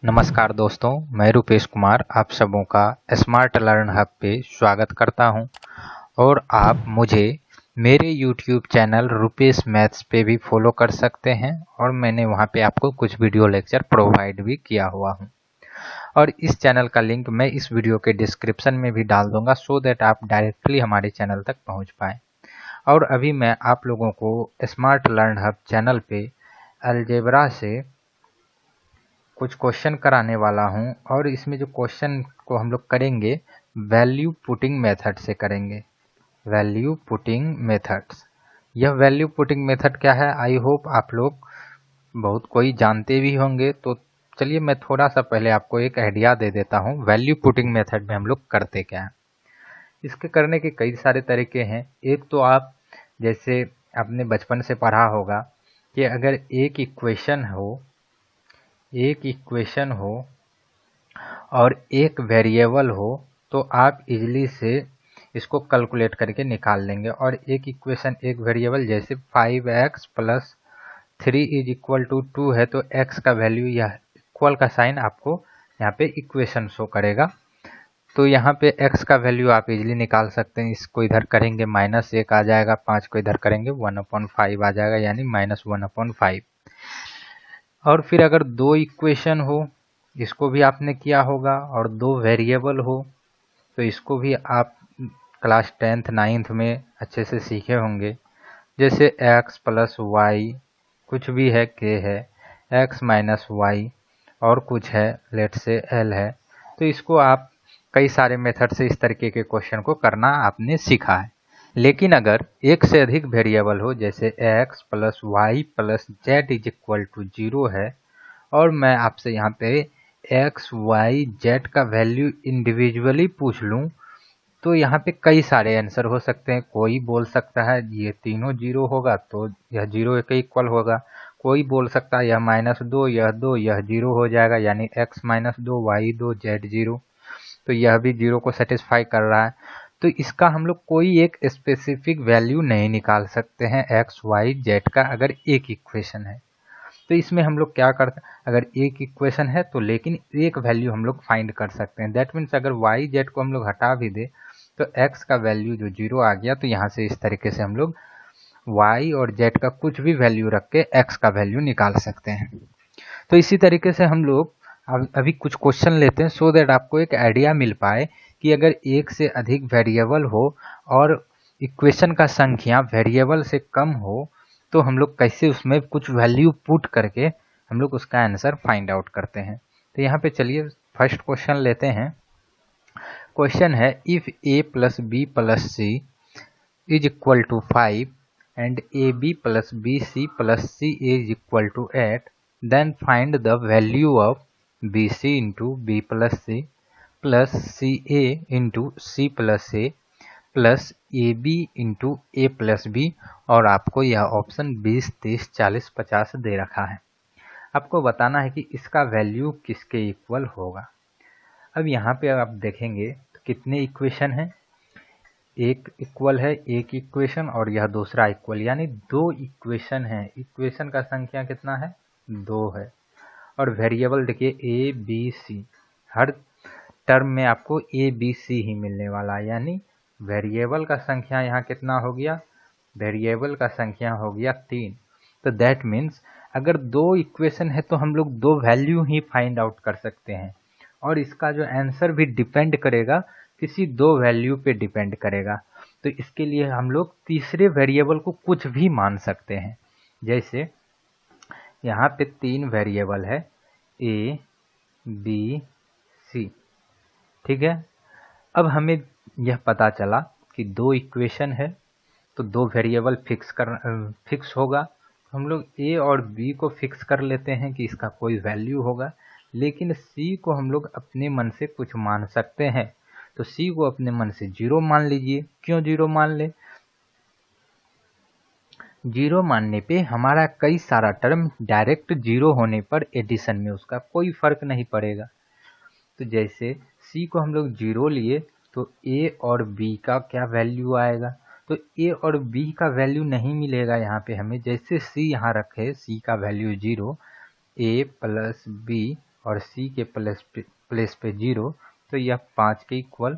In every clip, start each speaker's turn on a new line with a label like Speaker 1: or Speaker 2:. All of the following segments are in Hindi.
Speaker 1: नमस्कार दोस्तों, मैं रूपेश कुमार आप सबों का स्मार्ट लर्न हब पे स्वागत करता हूं और आप मुझे मेरे यूट्यूब चैनल रूपेश मैथ्स पे भी फॉलो कर सकते हैं और मैंने वहां पे आपको कुछ वीडियो लेक्चर प्रोवाइड भी किया हुआ हूं और इस चैनल का लिंक मैं इस वीडियो के डिस्क्रिप्शन में भी डाल दूंगा सो दैट आप डायरेक्टली हमारे चैनल तक पहुंच पाएँ। और अभी मैं आप लोगों को स्मार्ट लर्न हब चैनल पे अलजेब्रा से कुछ क्वेश्चन कराने वाला हूं और इसमें जो क्वेश्चन को हम लोग करेंगे वैल्यू पुटिंग मेथड से करेंगे। वैल्यू पुटिंग मेथड्स, यह वैल्यू पुटिंग मेथड क्या है आई होप आप लोग बहुत कोई जानते भी होंगे। तो चलिए मैं थोड़ा सा पहले आपको एक आइडिया दे देता हूं वैल्यू पुटिंग मेथड में हम लोग करते क्या हैं। इसके करने के कई सारे तरीके हैं। एक तो आप जैसे आपने बचपन से पढ़ा होगा कि अगर एक इक्वेशन हो और एक वेरिएबल हो तो आप इजीली से इसको कैलकुलेट करके निकाल लेंगे। और एक इक्वेशन एक वेरिएबल जैसे 5x plus 3 is equal to 2 है तो x का वैल्यू यह इक्वल का साइन आपको यहाँ पे इक्वेशन शो करेगा। तो यहाँ पे x का वैल्यू आप इजीली निकाल सकते हैं। इसको इधर करेंगे -1 आ जाएगा, 5 को इधर करेंगे 1/5 आ जाएगा यानी -1/5। और फिर अगर दो इक्वेशन हो, इसको भी आपने किया होगा, और दो वेरिएबल हो तो इसको भी आप क्लास 10th 9th में अच्छे से सीखे होंगे। जैसे x प्लस वाई कुछ भी है, k है, x माइनस वाई और कुछ है, लेट से l है। तो इसको आप कई सारे मेथड से इस तरीके के क्वेश्चन को करना आपने सीखा है। लेकिन अगर एक से अधिक वेरिएबल हो जैसे x plus Y plus Z is equal to 0 है और मैं आपसे यहाँ पे x y z का वैल्यू इंडिविजुअली पूछ लूँ तो यहाँ पे कई सारे आंसर हो सकते हैं। कोई बोल सकता है ये तीनों 0 होगा तो यह 0 के इक्वल होगा। कोई बोल सकता है यह -2 यह 2 यह 0 हो जाएगा यानी x -2 y 2 z 0, तो यह भी 0 को सेटिस्फाई कर रहा है। तो इसका हम लोग कोई एक स्पेसिफिक वैल्यू नहीं निकाल सकते हैं x y z का अगर एक इक्वेशन है। तो इसमें हम लोग क्या करते हैं, अगर एक इक्वेशन है तो लेकिन एक वैल्यू हम लोग फाइंड कर सकते हैं। दैट मीन्स अगर y z को हम लोग हटा भी दे तो x का वैल्यू जो 0 आ गया तो यहाँ से इस तरीके से हम लोग y और z का कुछ भी वैल्यू रख के x का वैल्यू निकाल सकते हैं। तो इसी तरीके से हम लोग अभी कुछ क्वेश्चन लेते हैं सो दैट आपको एक आइडिया मिल पाए कि अगर एक से अधिक वेरिएबल हो और इक्वेशन का संख्या वेरिएबल से कम हो तो हम लोग कैसे उसमें कुछ वैल्यू पुट करके हम लोग उसका आंसर फाइंड आउट करते हैं। तो यहाँ पे चलिए फर्स्ट क्वेश्चन लेते हैं। क्वेश्चन है if a plus B plus C is equal to 5 and A B plus B C plus C is equal to 8 then find the value of B C into B plus C plus C A into C plus A plus A B into A plus B. और आपको यह ऑप्शन 20 30 40 50 दे रखा है। आपको बताना है कि इसका वैल्यू किसके इक्वल होगा। अब यहाँ पे आप देखेंगे तो कितने इक्वेशन हैं, एक इक्वल है एक इक्वेशन और यह दूसरा इक्वल यानी दो इक्वेशन है। इक्वेशन का संख्या कितना है, 2 है। और वेरिएबल देखिए A B C, her term में आपको ए बी सी ही मिलने वाला है यानी वेरिएबल का संख्या यहाँ कितना हो गया, वेरिएबल का संख्या हो गया 3। तो दैट मीन्स अगर दो इक्वेशन है तो हम लोग दो वैल्यू ही फाइंड आउट कर सकते हैं और इसका जो आंसर भी डिपेंड करेगा किसी दो वैल्यू पे डिपेंड करेगा। तो इसके लिए हम लोग तीसरे वेरिएबल को कुछ भी मान सकते हैं। जैसे यहाँ पे 3 वेरिएबल है ए बी सी, ठीक है। अब हमें यह पता चला कि दो इक्वेशन है तो दो वेरिएबल फिक्स होगा। हम लोग ए और बी को फिक्स कर लेते हैं कि इसका कोई वैल्यू होगा, लेकिन सी को हम लोग अपने मन से कुछ मान सकते हैं। तो सी को अपने मन से 0 मान लीजिए। क्यों 0 मान ले, 0 मानने पे हमारा कई सारा टर्म डायरेक्ट 0 होने पर एडिशन में उसका कोई फर्क नहीं पड़ेगा। तो जैसे सी को हम लोग 0 लिए तो ए और बी का क्या वैल्यू आएगा, तो ए और बी का वैल्यू नहीं मिलेगा यहाँ पे हमें। जैसे सी यहाँ रखे सी का वैल्यू 0, ए प्लस बी और c के प्लेस पे 0, तो यह 5 के इक्वल,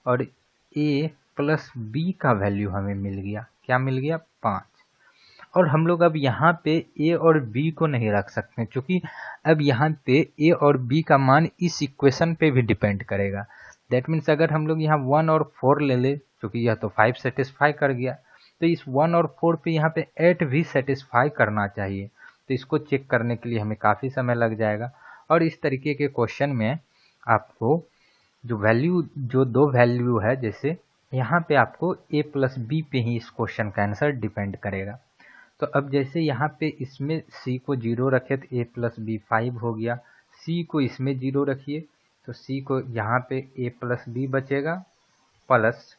Speaker 1: और a प्लस b का वैल्यू हमें मिल गया, क्या मिल गया, 5। और हम लोग अब यहाँ पे a और b को नहीं रख सकते, क्योंकि अब यहाँ पे a और b का मान इस इक्वेशन पे भी डिपेंड करेगा। दैट मीन्स अगर हम लोग यहाँ 1 और 4 ले ले, क्योंकि यह तो 5 सेटिस्फाई कर गया, तो इस 1 और 4 पे यहाँ पे 8 भी सेटिस्फाई करना चाहिए। तो इसको चेक करने के लिए हमें काफ़ी समय लग जाएगा। और इस तरीके के क्वेश्चन में आपको जो दो वैल्यू है, जैसे यहाँ पे आपको a प्लस बी पे ही इस क्वेश्चन का आंसर डिपेंड करेगा। तो अब जैसे यहाँ पे इसमें c को 0 रखे तो a प्लस बी 5 हो गया, c को इसमें 0 रखिए तो c को यहाँ पे a प्लस बी बचेगा, प्लस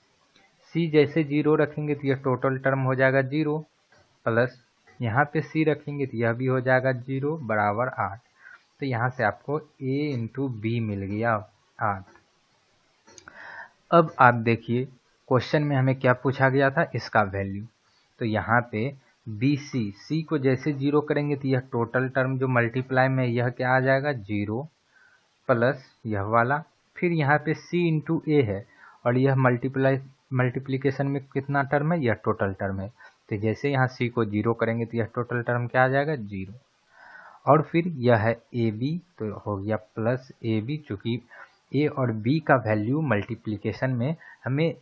Speaker 1: c जैसे 0 रखेंगे तो यह टोटल टर्म हो जाएगा 0, प्लस यहाँ पे c रखेंगे तो यह भी हो जाएगा 0 बराबर 8। तो यहाँ से आपको a इंटू बी मिल गया 8। अब आप देखिए क्वेश्चन में हमें क्या पूछा गया था, इसका वैल्यू। तो यहाँ पे c को जैसे 0 करेंगे तो यह टोटल टर्म जो मल्टीप्लाई में यह क्या आ जाएगा 0, प्लस यह वाला, फिर यहाँ पे c इंटू ए है और यह मल्टीप्लिकेशन में कितना टर्म है, यह टोटल टर्म है। तो जैसे यहाँ c को 0 करेंगे तो यह टोटल टर्म क्या आ जाएगा 0, और फिर यह है ए बी, तो हो गया प्लस ए बी, चूँकि a और b का वैल्यू मल्टीप्लिकेशन में हमें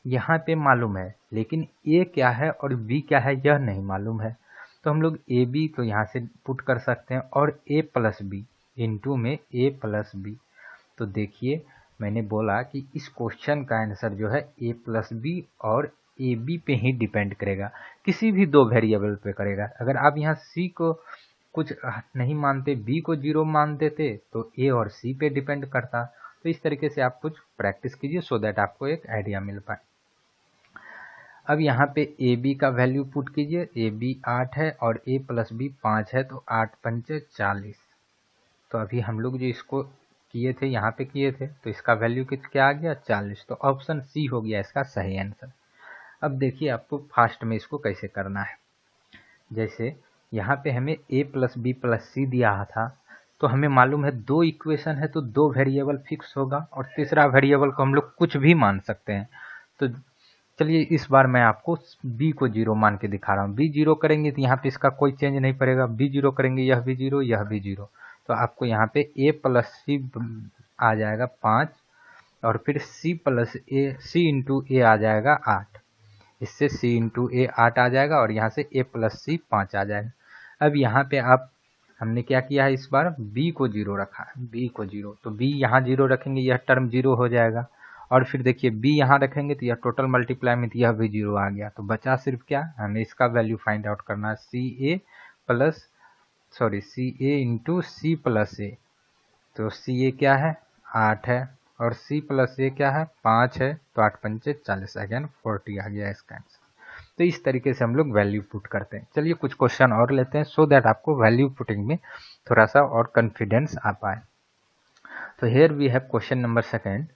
Speaker 1: यहाँ पे मालूम है, लेकिन a क्या है और b क्या है यह नहीं मालूम है। तो हम लोग ए बी को यहाँ से पुट कर सकते हैं और a प्लस बी इंटू में a प्लस बी। तो देखिए मैंने बोला कि इस क्वेश्चन का आंसर जो है a प्लस बी और ए बी पे ही डिपेंड करेगा, किसी भी दो वेरिएबल पे करेगा। अगर आप यहाँ c को कुछ नहीं मानते, b को 0 मान देते, तो a और c पे डिपेंड करता। तो इस तरीके से आप कुछ प्रैक्टिस कीजिए सो दैट आपको एक आइडिया मिल पाए। अब यहाँ पे ए बी का वैल्यू पुट कीजिए, ए बी 8 है और a प्लस बी 5 है, तो 8 पंचे 40। तो अभी हम लोग जो इसको किए थे, यहाँ पे किए थे, तो इसका वैल्यू क्या आ गया 40। तो ऑप्शन सी हो गया इसका सही आंसर। अब देखिए आपको फास्ट में इसको कैसे करना है। जैसे यहाँ पे हमें a प्लस बी प्लस सी दिया था, तो हमें मालूम है दो इक्वेशन है तो दो वेरिएबल फिक्स होगा और तीसरा वेरिएबल को हम लोग कुछ भी मान सकते हैं। तो चलिए इस बार मैं आपको b को 0 मान के दिखा रहा हूँ। b 0 करेंगे तो यहाँ पे इसका कोई चेंज नहीं पड़ेगा, b 0 करेंगे यह भी 0 यह भी 0। तो आपको यहाँ पे a प्लस सी आ जाएगा 5 और फिर c प्लस ए c इंटू ए आ जाएगा 8, इससे c इंटू ए 8 आ जाएगा और यहाँ से a प्लस सी 5 आ जाएगा। अब यहाँ पे आप हमने क्या किया है, इस बार b को 0 रखा है, b को 0, तो b यहाँ 0 रखेंगे यह टर्म 0 हो जाएगा, और फिर देखिए b यहाँ रखेंगे तो यह टोटल मल्टीप्लाई में तो यह भी 0 आ गया। तो बचा सिर्फ क्या, हमें इसका वैल्यू फाइंड आउट करना है, सी ए इंटू सी प्लस ए। तो सी ए क्या है 8 है और c प्लस ए क्या है 5 है, तो 8 पंचे 40, अगेन 40 आ गया इसका आंसर। तो इस तरीके से हम लोग वैल्यू पुट करते हैं। चलिए कुछ क्वेश्चन और लेते हैं सो दैट आपको वैल्यू पुटिंग में थोड़ा सा और कॉन्फिडेंस आ पाए। तो here we have question number second,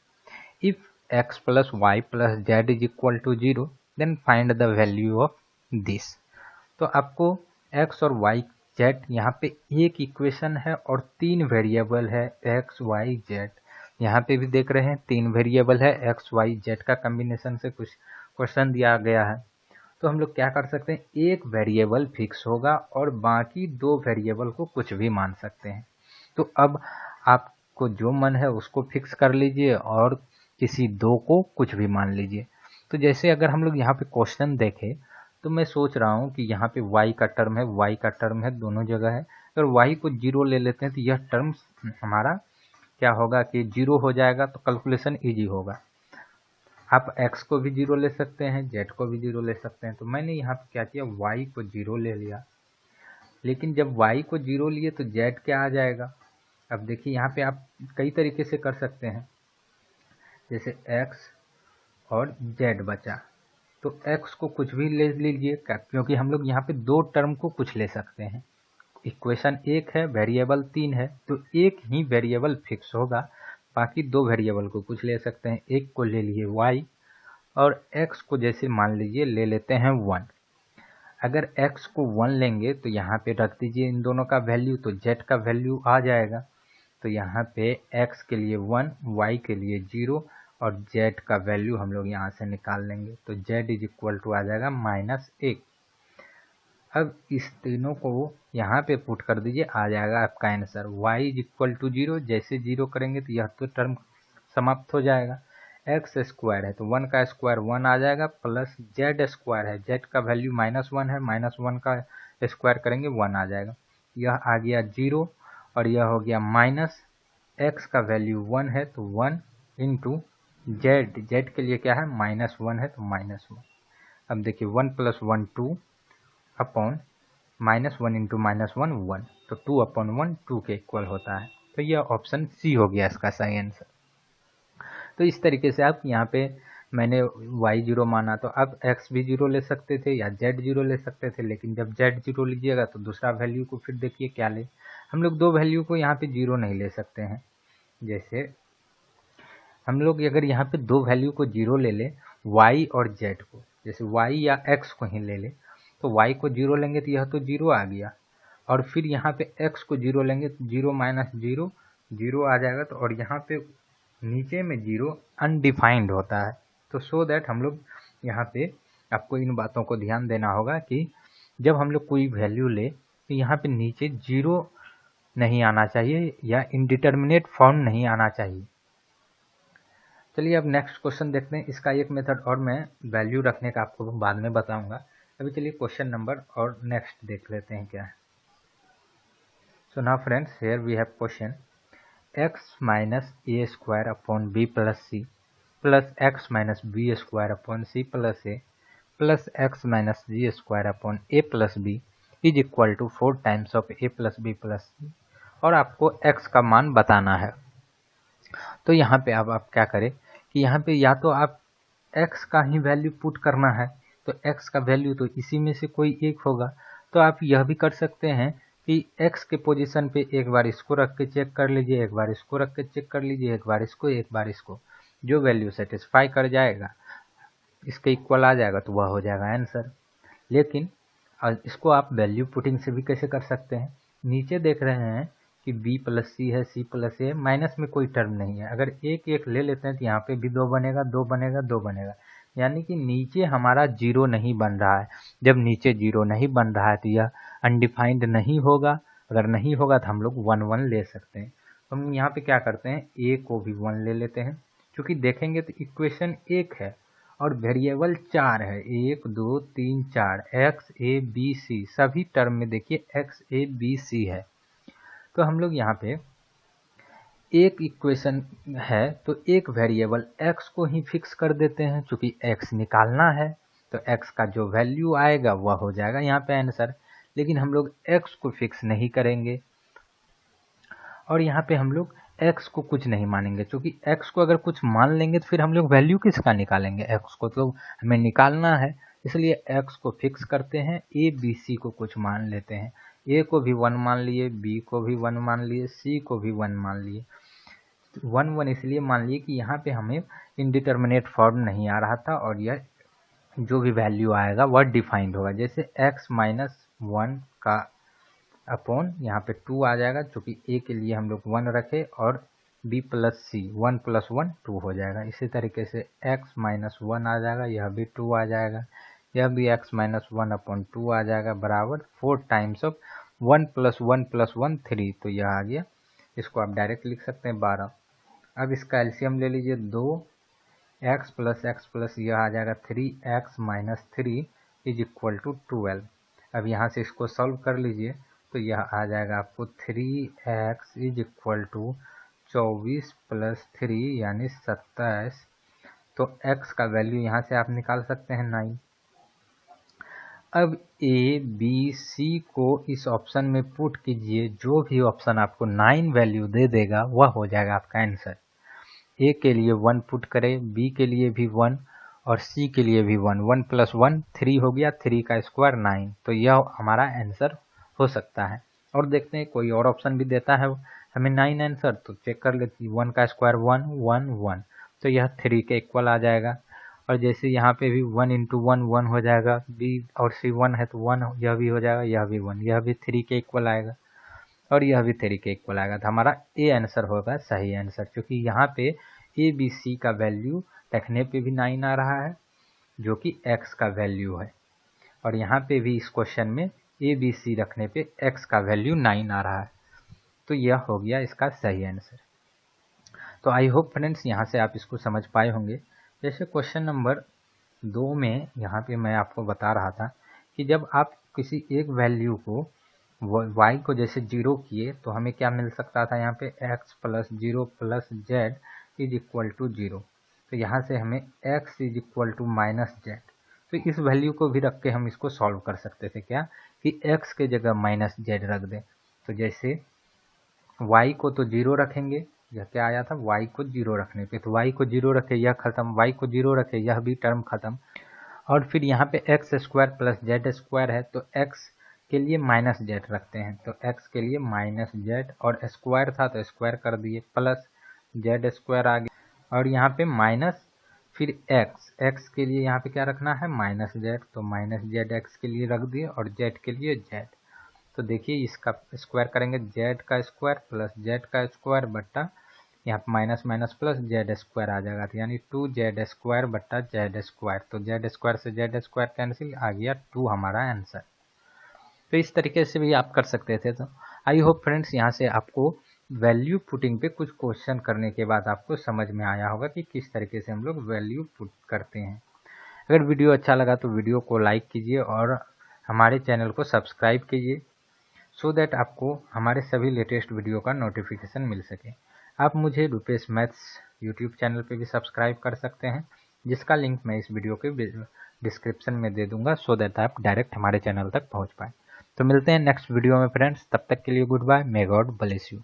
Speaker 1: if x plus Y plus Z is equal to 0 then find the value of this. तो आपको x और y z यहाँ पे एक इक्वेशन है और 3 वेरिएबल है x y z, यहाँ पे भी देख रहे हैं 3 वेरिएबल है x y z का कम्बिनेशन से कुछ क्वेश्चन दिया गया है। तो हम लोग क्या कर सकते हैं, एक वेरिएबल फिक्स होगा और बाकी दो वेरिएबल को कुछ भी मान सकते हैं। तो अब आपको जो मन है उसको फिक्स कर लीजिए और किसी दो को कुछ भी मान लीजिए। तो जैसे अगर हम लोग यहाँ पे क्वेश्चन देखें तो मैं सोच रहा हूँ कि यहाँ पे y का टर्म है, y का टर्म है, दोनों जगह है। अगर y को 0 ले लेते हैं तो यह टर्म हमारा क्या होगा कि 0 हो जाएगा, तो कैलकुलेशन ईजी होगा। आप x को भी 0 ले सकते हैं, z को भी 0 ले सकते हैं। तो मैंने यहाँ पे क्या किया, y को 0 ले लिया, लेकिन जब y को 0 लिए तो z क्या आ जाएगा। अब देखिए यहाँ पे आप कई तरीके से कर सकते हैं, जैसे x और z बचा, तो x को कुछ भी ले लीजिए, क्योंकि हम लोग यहाँ पे दो टर्म को कुछ ले सकते हैं। इक्वेशन एक है, वेरिएबल 3 है, तो एक ही वेरिएबल फिक्स होगा, बाकी दो वेरिएबल को कुछ ले सकते हैं। एक को ले लिए y और x को जैसे मान लीजिए ले लेते हैं 1। अगर x को 1 लेंगे तो यहाँ पे रख दीजिए इन दोनों का वैल्यू, तो z का वैल्यू आ जाएगा। तो यहाँ पे x के लिए 1, y के लिए 0 और z का वैल्यू हम लोग यहाँ से निकाल लेंगे। तो z इज इक्वल टू आ जाएगा -1। अब इस तीनों को यहाँ पे पुट कर दीजिए, आ जाएगा आपका answer y is equal to 0। जैसे 0 करेंगे तो यह तो टर्म समाप्त हो जाएगा। एक्स स्क्वायर है तो 1 का स्क्वायर 1 आ जाएगा, प्लस जेड स्क्वायर है, जेड का वैल्यू -1 है, -1 का स्क्वायर करेंगे 1 आ जाएगा। यह आ गया 0 और यह हो गया माइनस एक्स का वैल्यू 1 है तो 1 इंटू जेड, जेड के लिए क्या है -1 है तो -1। अब देखिए 1 + 1 2 अपॉन -1 इंटू -1 1, तो 2/1 2 के इक्वल होता है। तो यह ऑप्शन सी हो गया इसका सही आंसर। तो इस तरीके से आप यहाँ पे मैंने y 0 माना तो अब x भी 0 ले सकते थे या z 0 ले सकते थे, लेकिन जब z 0 लीजिएगा तो दूसरा वैल्यू को फिर देखिए क्या ले। हम लोग दो वैल्यू को यहाँ पे 0 नहीं ले सकते हैं। जैसे हम लोग अगर यहाँ पे दो वैल्यू को 0 ले ले y और z को, जैसे y या x को ही ले ले तो y को 0 लेंगे तो यह तो 0 आ गया, और फिर यहाँ पे x को 0 लेंगे तो 0 - 0 0 आ जाएगा। तो और यहाँ पे नीचे में 0 अनडिफाइंड होता है। तो सो दैट हम लोग यहाँ पे आपको इन बातों को ध्यान देना होगा कि जब हम लोग कोई वैल्यू ले तो यहाँ पे नीचे 0 नहीं आना चाहिए या इनडिटर्मिनेट फॉर्म नहीं आना चाहिए। चलिए अब नेक्स्ट क्वेश्चन देखते हैं। इसका एक मेथड और मैं वैल्यू रखने का आपको बाद में बताऊंगा। अभी चलिए क्वेश्चन नंबर और नेक्स्ट देख लेते हैं क्या है। So now friends, here we have question x minus A square upon B plus C plus X minus B square upon C plus A plus X minus G square upon A plus B is equal to 4 times of A plus B plus C, और आपको x का मान बताना है। तो यहाँ पे अब आप क्या करें कि यहाँ पे या तो आप x का ही वैल्यू पुट करना है, तो x का वैल्यू तो इसी में से कोई एक होगा। तो आप यह भी कर सकते हैं कि x के पोजीशन पे एक बार इसको रख के चेक कर लीजिए, एक बार इसको रख के चेक कर लीजिए, एक बार इसको, एक बार इसको, जो वैल्यू सेटिस्फाई कर जाएगा इसके इक्वल आ जाएगा तो वह हो जाएगा आंसर। लेकिन इसको आप वैल्यू पुटिंग से भी कैसे कर सकते हैं। नीचे देख रहे हैं कि b प्लस सी है, c प्लस ए, माइनस में कोई टर्म नहीं है। अगर एक एक ले लेते हैं तो यहाँ पे भी 2 बनेगा, 2 बनेगा, 2 बनेगा, यानी कि नीचे हमारा 0 नहीं बन रहा है। जब नीचे 0 नहीं बन रहा है तो यह अनडिफाइंड नहीं होगा। अगर नहीं होगा तो हम लोग 1 1 ले सकते हैं। तो हम यहाँ पे क्या करते हैं, a को भी 1 ले लेते हैं, क्योंकि देखेंगे तो इक्वेशन एक है और वेरिएबल 4 है, 1 2 3 4, एक्स ए बी सी, सभी टर्म में देखिए एक्स ए बी सी है। तो हम लोग यहाँ पे एक इक्वेशन है तो एक वेरिएबल x को ही फिक्स कर देते हैं, क्योंकि x निकालना है तो x का जो वैल्यू आएगा वह हो जाएगा यहाँ पे आंसर। लेकिन हम लोग x को फिक्स नहीं करेंगे और यहाँ पे हम लोग x को कुछ नहीं मानेंगे, क्योंकि x को अगर कुछ मान लेंगे तो फिर हम लोग वैल्यू किसका निकालेंगे, x को तो हमें निकालना है। इसलिए x को फिक्स करते हैं, a b c को कुछ मान लेते हैं, a को भी 1 मान लिए, b को भी 1 मान लिए, c को भी 1 मान लिए। 1 1 इसलिए मान लिए कि यहाँ पे हमें इनडिटर्मिनेट फॉर्म नहीं आ रहा था और यह जो भी वैल्यू आएगा वह डिफाइंड होगा। जैसे x माइनस 1 का अपॉन यहाँ पे 2 आ जाएगा, क्योंकि a के लिए हम लोग 1 रखे, और b प्लस सी 1 + 1 2 हो जाएगा। इसी तरीके से x माइनस 1 आ जाएगा, यह भी 2 आ जाएगा, यह भी x माइनस 1 अपॉन 2 आ जाएगा, बराबर 4 टाइम्स ऑफ 1 + 1 + 1 3, तो यह आ गया। इसको आप डायरेक्ट लिख सकते हैं 12। अब इसका एलसीएम ले लीजिए, 2x प्लस x प्लस यह आ जाएगा 3x minus 3 is equal to 12। अब यहाँ से इसको सॉल्व कर लीजिए तो यह आ जाएगा आपको 3x इज इक्वल टू 24 + 3 यानी 27। तो x का वैल्यू यहाँ से आप निकाल सकते हैं 9। अब a b c को इस ऑप्शन में पुट कीजिए, जो भी ऑप्शन आपको 9 वैल्यू दे देगा वह हो जाएगा आपका आंसर। a के लिए 1 पुट करें, b के लिए भी 1 और c के लिए भी 1, 1 + 1 3 हो गया, 3 का स्क्वायर 9, तो यह हमारा आंसर हो सकता है। और देखते हैं कोई और ऑप्शन भी देता है हमें 9 आंसर, तो चेक कर लेते हैं। 1 का स्क्वायर 1 1 1, तो यह 3 के इक्वल आ जाएगा। और जैसे यहाँ पे भी 1 × 1 1 हो जाएगा, b और c 1 है तो 1 यह भी हो जाएगा, यह भी 1, यह भी 3 के इक्वल आएगा। और यह भी 3 के इक्वल आएगा। तो हमारा ए आंसर होगा सही आंसर, क्योंकि यहाँ पे ए बी सी का वैल्यू रखने पे भी 9 आ रहा है जो कि x का वैल्यू है, और यहाँ पे भी इस क्वेश्चन में ए बी सी रखने पे x का वैल्यू 9 आ रहा है। तो यह हो गया इसका सही आंसर। तो आई होप फ्रेंड्स यहाँ से आप इसको समझ पाए होंगे। जैसे क्वेश्चन नंबर 2 में यहाँ पे मैं आपको बता रहा था कि जब आप किसी एक वैल्यू को y को जैसे 0 किए तो हमें क्या मिल सकता था, यहाँ पे x plus 0 plus Z is equal to 0। तो यहाँ से हमें x is equal to minus Z, तो इस वैल्यू को भी रख के हम इसको सॉल्व कर सकते थे, क्या कि x के जगह माइनस जेड रख दें। तो जैसे y को तो 0 रखेंगे, यह क्या आया था, y को 0 रखने पे, तो y को 0 रखे यह खत्म, y को 0 रखे यह भी टर्म खत्म, और फिर यहाँ पे x square plus Z square है, तो x के लिए माइनस जेड रखते हैं, तो x के लिए माइनस जेड, और स्क्वायर था तो स्क्वायर कर दिए, प्लस जेड स्क्वायर आ गया, और यहाँ पे माइनस फिर x के लिए यहाँ पे क्या रखना है, माइनस जेड, तो माइनस जेड एक्स के लिए रख दिए, और जेड के लिए जेड। तो देखिए इसका स्क्वायर करेंगे, जेड का स्क्वायर प्लस जेड का स्क्वायर बट्टा यहाँ पे minus minus plus Z square आ जाएगा, तो यानी 2z स्क्वायर बट्टा जेड स्क्वायर। तो जेड स्क्वायर से जेड स्क्वायर कैंसिल, आ गया 2 हमारा आंसर। तो इस तरीके से भी आप कर सकते थे। तो आई होप फ्रेंड्स यहाँ से आपको वैल्यू पुटिंग पे कुछ क्वेश्चन करने के बाद आपको समझ में आया होगा कि किस तरीके से हम लोग वैल्यू पुट करते हैं। अगर वीडियो अच्छा लगा तो वीडियो को लाइक कीजिए और हमारे चैनल को सब्सक्राइब कीजिए, सो दैट आपको हमारे सभी लेटेस्ट वीडियो का नोटिफिकेशन मिल सके। आप मुझे रुपेश मैथ्स यूट्यूब चैनल पे भी सब्सक्राइब कर सकते हैं, जिसका लिंक मैं इस वीडियो के डिस्क्रिप्शन में दे दूंगा, सो दैट आप डायरेक्ट हमारे चैनल तक पहुंच पाए। तो मिलते हैं नेक्स्ट वीडियो में फ्रेंड्स, तब तक के लिए good bye, may God bless you.